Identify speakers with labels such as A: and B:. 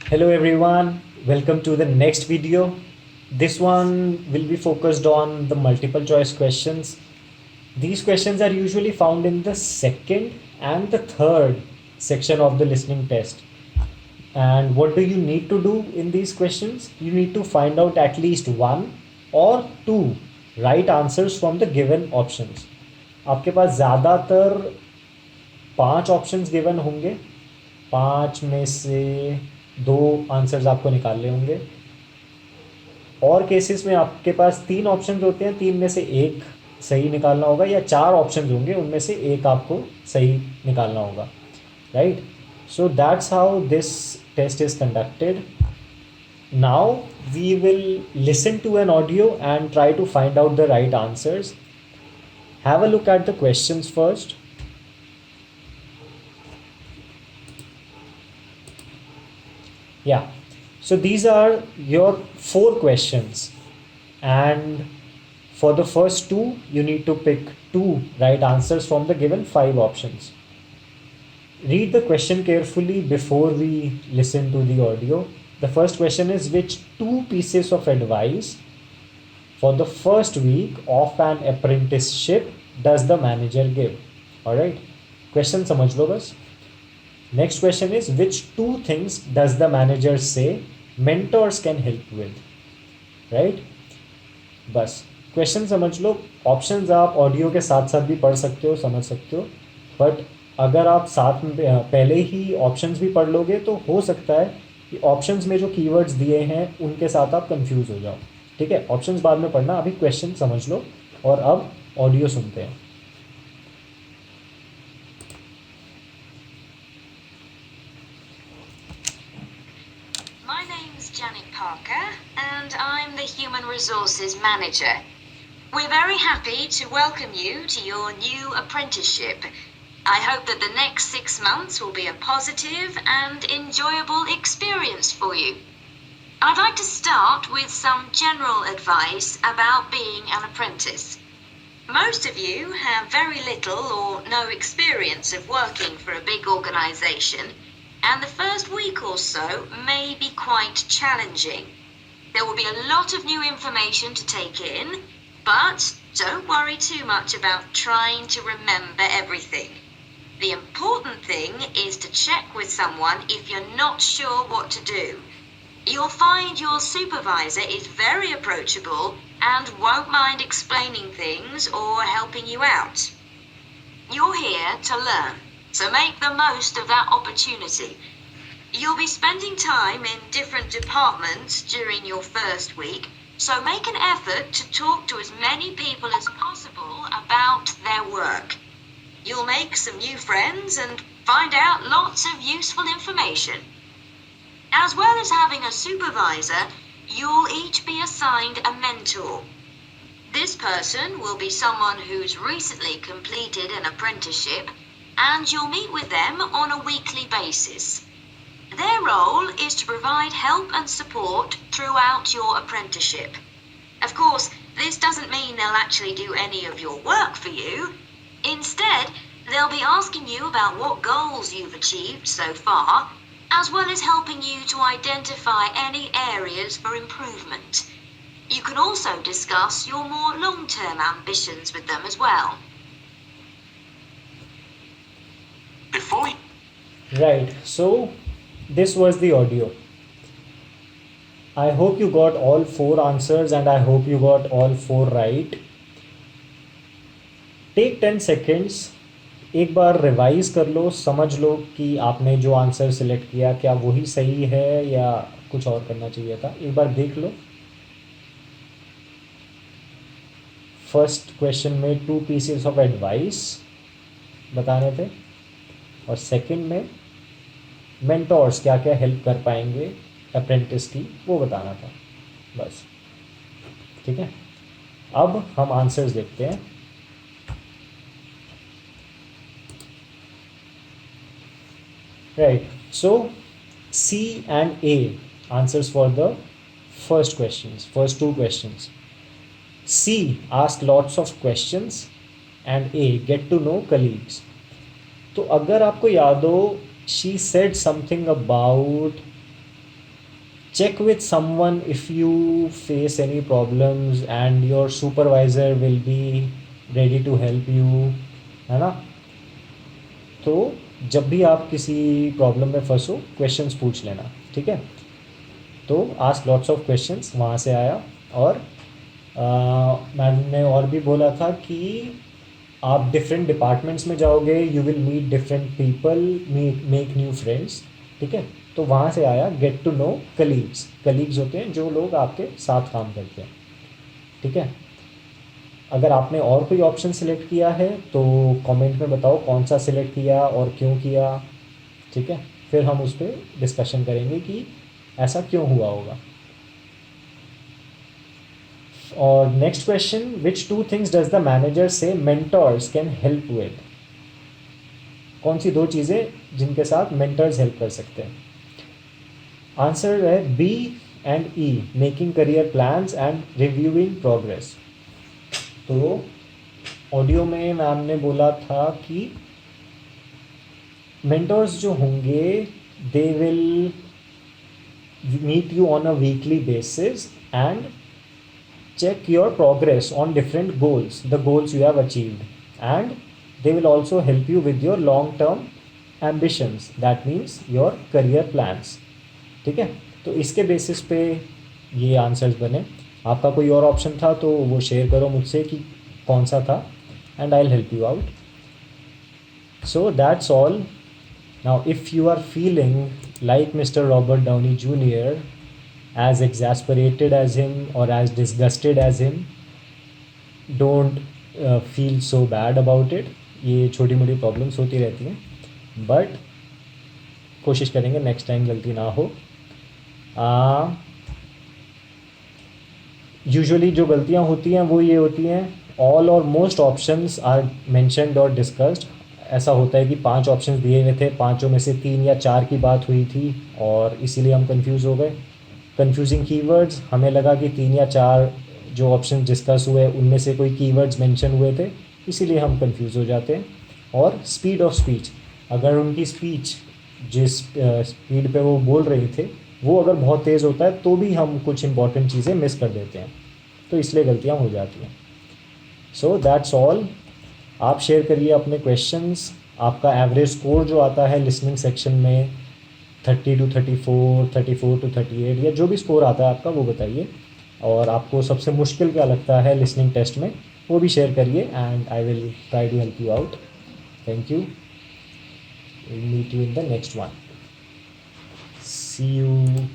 A: Hello everyone, welcome to the next video. This one will be focused on the multiple choice questions. These questions are usually found in the second and the third section of the listening test. And what do you need to do in these questions? You need to find out at least one or two right answers from the given options. आपके पास ज़्यादातर 5 options given होंगे, 5 में से 2 answers आपको निकालने होंगे. और cases में आपके पास 3 ऑप्शंस होते हैं, 3 में से 1 सही निकालना होगा, या 4 ऑप्शंस होंगे, उनमें से एक आपको सही निकालना होगा. Right, so that's how this test is conducted. Now we will listen to an audio and try to find out the right answers. Have a look at the questions first. Yeah, so these are your 4 questions, and for the first two, you need to pick 2 right answers from the given 5 options. Read the question carefully before we listen to the audio. The first question is, which 2 pieces of advice for the first week of an apprenticeship does the manager give? All right, question समझ लो बस. Next question is, which 2 things does the manager say mentors can help with? Right? बस question समझ लो. Options आप audio के साथ साथ भी पढ़ सकते हो, समझ सकते हो, बट अगर आप साथ में पहले ही ऑप्शंस भी पढ़ लोगे तो हो सकता है कि ऑप्शंस में जो कीवर्ड्स दिए हैं उनके साथ आप कंफ्यूज हो जाओ. ठीक है, ऑप्शंस बाद में पढ़ना, अभी क्वेश्चन समझ लो और अब ऑडियो सुनते हैं.
B: My name's Janet Parker, and I'm the Human Resources Manager. We're very happy to welcome you to your new apprenticeship. I hope that the next 6 months will be a positive and enjoyable experience for you. I'd like to start with some general advice about being an apprentice. Most of you have very little or no experience of working for a big organisation, and the first week or so may be quite challenging. There will be a lot of new information to take in, but don't worry too much about trying to remember everything. The important thing is to check with someone if you're not sure what to do. You'll find your supervisor is very approachable and won't mind explaining things or helping you out. You're here to learn, so make the most of that opportunity. You'll be spending time in different departments during your first week, so make an effort to talk to as many people as possible about their work. You'll make some new friends and find out lots of useful information. As well as having a supervisor, you'll each be assigned a mentor. This person will be someone who's recently completed an apprenticeship, and you'll meet with them on a weekly basis. Their role is to provide help and support throughout your apprenticeship. Of course, this doesn't mean they'll actually do any of your work for you. Instead, they'll be asking you about what goals you've achieved so far, as well as helping you to identify any areas for improvement. You can also discuss your more long-term ambitions with them as well.
C: Before
A: Right, so this was the audio. I hope you got all 4 answers and I hope you got all 4 right. Take 10 seconds, एक बार revise कर लो, समझ लो कि आपने जो answer select किया क्या वही सही है या कुछ और करना चाहिए था. एक बार देख लो. फर्स्ट क्वेश्चन में 2 pieces ऑफ एडवाइस बताने थे, और सेकंड में मेंटोर्स क्या क्या हेल्प कर पाएंगे अप्रेंटिस की वो बताना था. बस ठीक है, अब हम आंसर्स देखते हैं. Right, so C and A answers for the first 2 questions. C, ask lots of questions, and A, get to know colleagues. तो अगर आपको याद हो, she said something about check with someone if you face any problems and your supervisor will be ready to help you, है ना. तो जब भी आप किसी प्रॉब्लम में फंसो क्वेश्चंस पूछ लेना, ठीक है. तो आस्क लॉट्स ऑफ क्वेश्चंस वहाँ से आया. और मैम ने और भी बोला था कि आप डिफरेंट डिपार्टमेंट्स में जाओगे, you will meet different people, make new friends, ठीक है. तो वहाँ से आया get to know colleagues. Colleagues होते हैं जो लोग आपके साथ काम करते हैं, ठीक है. अगर आपने और कोई ऑप्शन सिलेक्ट किया है तो कमेंट में बताओ कौन सा सिलेक्ट किया और क्यों किया, ठीक है. फिर हम उस पर डिस्कशन करेंगे कि ऐसा क्यों हुआ होगा. और next question, which two things does the manager से मेंटर्स कैन हेल्प विद. कौन सी दो चीज़ें जिनके साथ मेंटर्स हेल्प कर सकते हैं. आंसर है B and E, making career plans and reviewing progress. तो ऑडियो में मैम ने बोला था कि मेंटर्स जो होंगे they will meet you on a weekly basis and check your progress on different goals, the goals you have achieved, and they will also help you with your long term ambitions, that means your career plans, ठीक है. तो इसके basis पे ये answers बने. आपका कोई और ऑप्शन था तो वो शेयर करो मुझसे कि कौन सा था, and I will help you out. So that's all. Now if you are feeling like Mr. Robert Downey Jr., as exasperated as him or as disgusted as him, don't feel so bad about it. ये छोटी मोटी problems होती रहती हैं, but कोशिश करेंगे next time गलती ना हो. यूजुअली जो गलतियाँ होती हैं वो ये होती हैं, ऑल और मोस्ट ऑप्शंस आर मेंशन्ड और डिस्कस्ड. ऐसा होता है कि 5 ऑप्शंस दिए हुए थे, 5 में से 3 या 4 की बात हुई थी और इसीलिए हम कंफ्यूज हो गए. कंफ्यूजिंग कीवर्ड्स, हमें लगा कि 3 या 4 जो ऑप्शन डिस्कस हुए उनमें से कोई कीवर्ड्स मेंशन हुए थे, इसीलिए हम कंफ्यूज हो जाते हैं. और स्पीड ऑफ स्पीच, अगर उनकी स्पीच जिस स्पीड पे वो बोल रहे थे वो अगर बहुत तेज़ होता है तो भी हम कुछ इंपॉर्टेंट चीज़ें मिस कर देते हैं, तो इसलिए गलतियाँ हो जाती हैं. सो दैट्स ऑल. आप शेयर करिए अपने क्वेश्चंस. आपका एवरेज स्कोर जो आता है लिसनिंग सेक्शन में 30 to 34, 34 to 38 या जो भी स्कोर आता है आपका वो बताइए. और आपको सबसे मुश्किल क्या लगता है लिसनिंग टेस्ट में वो भी शेयर करिए, and I will try to help you out. Thank you. Meet you in the next one. See you.